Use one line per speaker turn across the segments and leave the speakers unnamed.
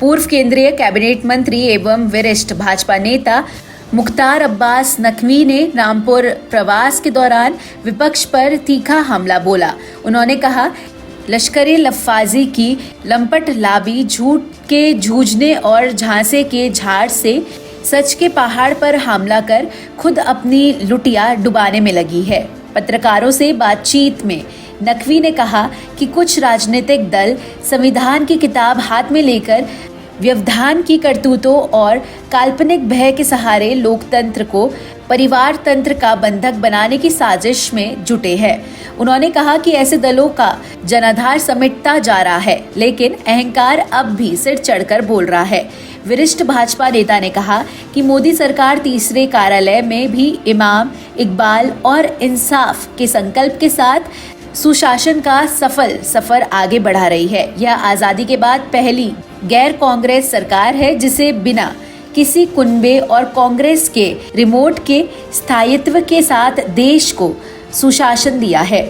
पूर्व केंद्रीय कैबिनेट मंत्री एवं वरिष्ठ भाजपा नेता मुख्तार अब्बास नकवी ने रामपुर प्रवास के दौरान विपक्ष पर तीखा हमला बोला। उन्होंने कहा, लश्करे लफ्फाजी की लंपट लाबी झूठ के जूझने और झांसे के झाड़ से सच के पहाड़ पर हमला कर खुद अपनी लुटिया डुबाने में लगी है। पत्रकारों से बातचीत में नकवी ने कहा कि कुछ राजनीतिक दल संविधान की किताब हाथ में लेकर व्यवधान की करतूतों और काल्पनिक भय के सहारे लोकतंत्र को परिवार तंत्र का बंधक बनाने की साजिश में जुटे हैं। उन्होंने कहा कि ऐसे दलों का जनाधार समेटता जा रहा है, लेकिन अहंकार अब भी सिर चढ़कर बोल रहा है। वरिष्ठ भाजपा नेता ने कहा कि मोदी सरकार तीसरे कार्यालय में भी इमाम, इकबाल और इंसाफ के संकल्प के साथ सुशासन का सफल सफर आगे बढ़ा रही है। यह आजादी के बाद पहली गैर कांग्रेस सरकार है जिसे बिना किसी कुनबे और कांग्रेस के रिमोट के स्थायित्व के साथ देश को सुशासन दिया है।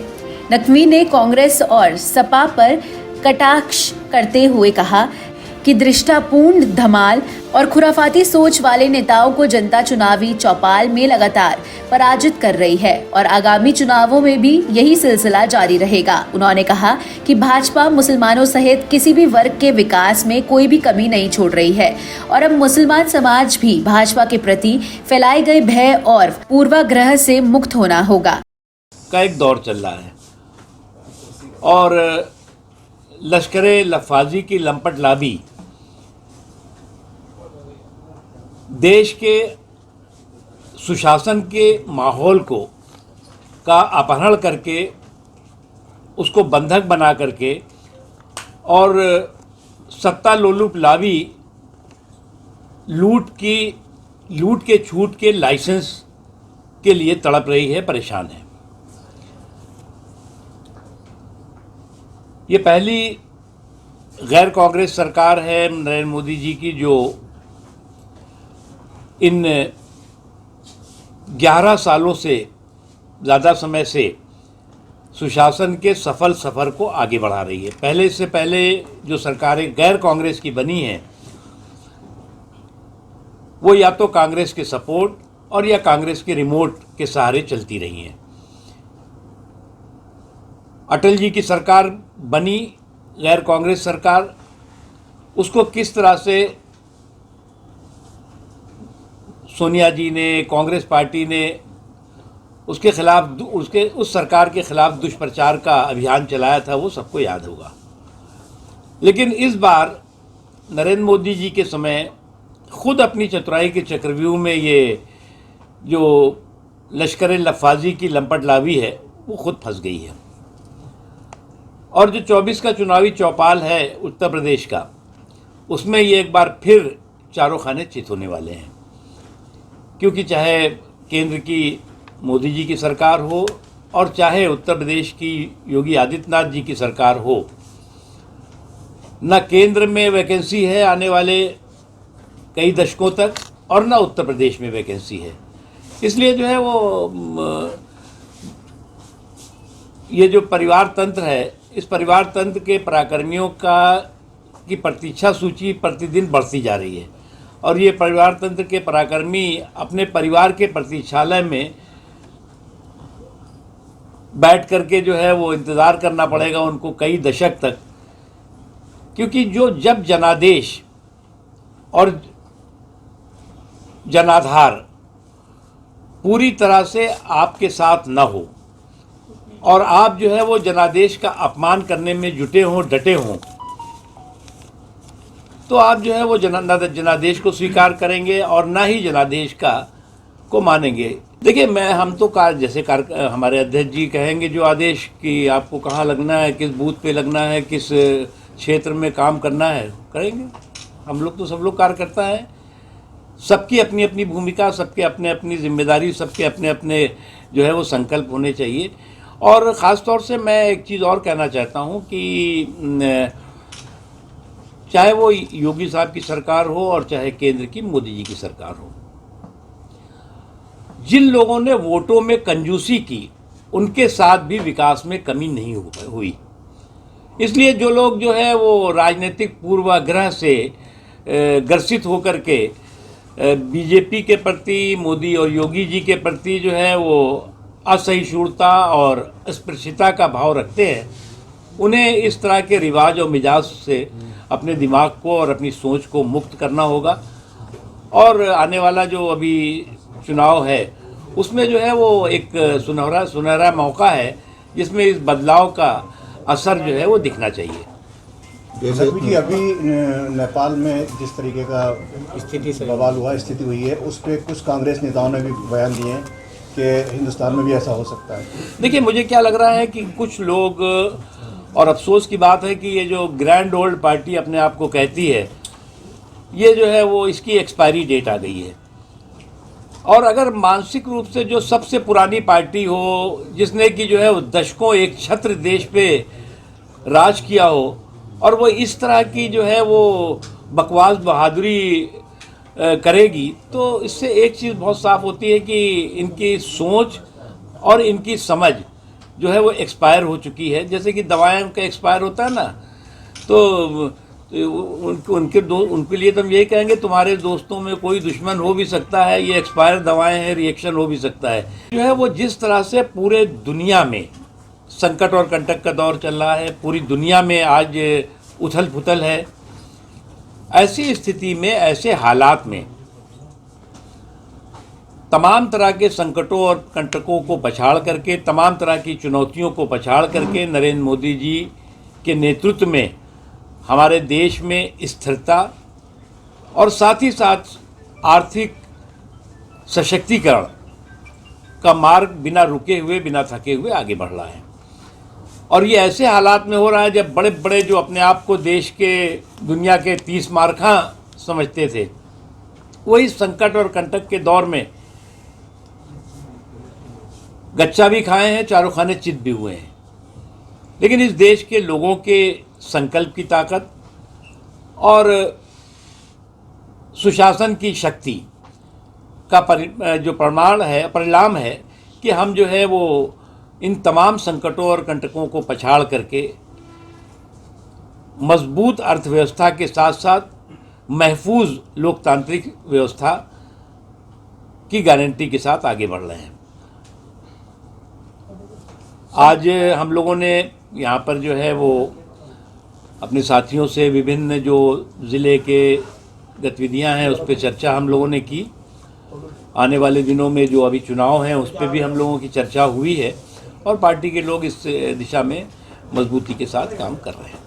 नकवी ने कांग्रेस और सपा पर कटाक्ष करते हुए कहा कि दृष्टापूर्ण धमाल और खुराफाती सोच वाले नेताओं को जनता चुनावी चौपाल में लगातार पराजित कर रही है और आगामी चुनावों में भी यही सिलसिला जारी रहेगा। उन्होंने कहा कि भाजपा मुसलमानों सहित किसी भी वर्ग के विकास में कोई भी कमी नहीं छोड़ रही है और अब मुसलमान समाज भी भाजपा के प्रति फैलाए गए भय और पूर्वाग्रह से मुक्त होना होगा।
का एक दौर चल रहा है और लश्करे लफ्फाजी की लंपट लाबी देश के सुशासन के माहौल का अपहरण करके उसको बंधक बना करके और सत्ता लोलुप लावी लूट के छूट के लाइसेंस के लिए तड़प रही है, परेशान है। ये पहली गैर कांग्रेस सरकार है नरेंद्र मोदी जी की जो इन 11 सालों से ज़्यादा समय से सुशासन के सफल सफ़र को आगे बढ़ा रही है। पहले से पहले जो सरकारें गैर कांग्रेस की बनी हैं वो या तो कांग्रेस के सपोर्ट और या कांग्रेस के रिमोट के सहारे चलती रही हैं। अटल जी की सरकार बनी गैर कांग्रेस सरकार, उसको किस तरह से सोनिया जी ने, कांग्रेस पार्टी ने उसके खिलाफ उस सरकार के खिलाफ दुष्प्रचार का अभियान चलाया था, वो सबको याद होगा। लेकिन इस बार नरेंद्र मोदी जी के समय खुद अपनी चतुराई के चक्रव्यूह में ये जो लश्कर लफ्फाजी की लंपट लावी है वो खुद फंस गई है और जो 24 का चुनावी चौपाल है उत्तर प्रदेश का, उसमें ये एक बार फिर चारों खाने चित होने वाले हैं। क्योंकि चाहे केंद्र की मोदी जी की सरकार हो और चाहे उत्तर प्रदेश की योगी आदित्यनाथ जी की सरकार हो, न केंद्र में वैकेंसी है आने वाले कई दशकों तक और न उत्तर प्रदेश में वैकेंसी है। इसलिए जो है वो ये जो परिवार तंत्र है, इस परिवार तंत्र के पराक्रमियों की प्रतीक्षा सूची प्रतिदिन बढ़ती जा रही है और ये परिवार तंत्र के पराक्रमी अपने परिवार के प्रतीक्षालय में बैठ करके जो है वो इंतज़ार करना पड़ेगा उनको कई दशक तक। क्योंकि जब जनादेश और जनाधार पूरी तरह से आपके साथ न हो और आप जो है वो जनादेश का अपमान करने में जुटे हों, डटे हों, तो आप जो है वो जनादेश को स्वीकार करेंगे और ना ही जनादेश को मानेंगे। देखिए, हम तो हमारे अध्यक्ष जी कहेंगे जो आदेश कि आपको कहाँ लगना है, किस बूथ पे लगना है, किस क्षेत्र में काम करना है, करेंगे। हम लोग तो सब लोग कार्यकर्ता हैं, सबकी अपनी अपनी भूमिका, सबके अपने अपनी जिम्मेदारी, सबके अपने अपने जो है वो संकल्प होने चाहिए। और ख़ास तौर से मैं एक चीज़ और कहना चाहता हूँ कि चाहे वो योगी साहब की सरकार हो और चाहे केंद्र की मोदी जी की सरकार हो, जिन लोगों ने वोटों में कंजूसी की उनके साथ भी विकास में कमी नहीं हुई। इसलिए जो लोग जो है वो राजनीतिक पूर्वाग्रह से ग्रसित होकर के बीजेपी के प्रति, मोदी और योगी जी के प्रति जो है वो असहिष्णुता और अस्पृश्यता का भाव रखते हैं, उन्हें इस तरह के रिवाज और मिजाज से अपने दिमाग को और अपनी सोच को मुक्त करना होगा। और आने वाला जो अभी चुनाव है उसमें जो है वो एक सुनहरा मौका है जिसमें इस बदलाव का असर जो है वो दिखना चाहिए।
नकवी जी, अभी नेपाल में जिस तरीके का बवाल हुआ, स्थिति हुई है, उस पर कुछ कांग्रेस नेताओं ने भी बयान दिए हैं कि हिंदुस्तान में भी ऐसा हो सकता है।
देखिए, मुझे क्या लग रहा है कि कुछ लोग, और अफसोस की बात है कि ये जो ग्रैंड ओल्ड पार्टी अपने आप को कहती है, ये जो है वो इसकी एक्सपायरी डेट आ गई है। और अगर मानसिक रूप से जो सबसे पुरानी पार्टी हो, जिसने कि जो है वो दशकों एक छत्र देश पे राज किया हो, और वो इस तरह की जो है वो बकवास बहादुरी करेगी, तो इससे एक चीज़ बहुत साफ होती है कि इनकी सोच और इनकी समझ जो है वो एक्सपायर हो चुकी है। जैसे कि दवाएं का एक्सपायर होता है ना, तो उनके लिए तो हम यही कहेंगे, तुम्हारे दोस्तों में कोई दुश्मन हो भी सकता है, ये एक्सपायर दवाएं हैं, रिएक्शन हो भी सकता है। जो है वो जिस तरह से पूरे दुनिया में संकट और कंटक का दौर चल रहा है, पूरी दुनिया में आज उथल पुथल है, ऐसी स्थिति में, ऐसे हालात में तमाम तरह के संकटों और कंटकों को पछाड़ करके, तमाम तरह की चुनौतियों को पछाड़ करके नरेंद्र मोदी जी के नेतृत्व में हमारे देश में स्थिरता और साथ ही साथ आर्थिक सशक्तिकरण का मार्ग बिना रुके हुए, बिना थके हुए आगे बढ़ रहा है। और ये ऐसे हालात में हो रहा है जब बड़े बड़े जो अपने आप को देश के, दुनिया के 30 मार्खा समझते थे, वही संकट और कंटक के दौर में गच्चा भी खाए हैं, चारों खाने चित भी हुए हैं। लेकिन इस देश के लोगों के संकल्प की ताकत और सुशासन की शक्ति का जो परिणाम है कि हम जो है वो इन तमाम संकटों और कंटकों को पछाड़ करके मजबूत अर्थव्यवस्था के साथ साथ महफूज लोकतांत्रिक व्यवस्था की गारंटी के साथ आगे बढ़ रहे हैं। आज हम लोगों ने यहाँ पर जो है वो अपने साथियों से विभिन्न जो ज़िले के गतिविधियाँ हैं उस पर चर्चा हम लोगों ने की। आने वाले दिनों में जो अभी चुनाव हैं उस पर भी हम लोगों की चर्चा हुई है और पार्टी के लोग इस दिशा में मजबूती के साथ काम कर रहे हैं।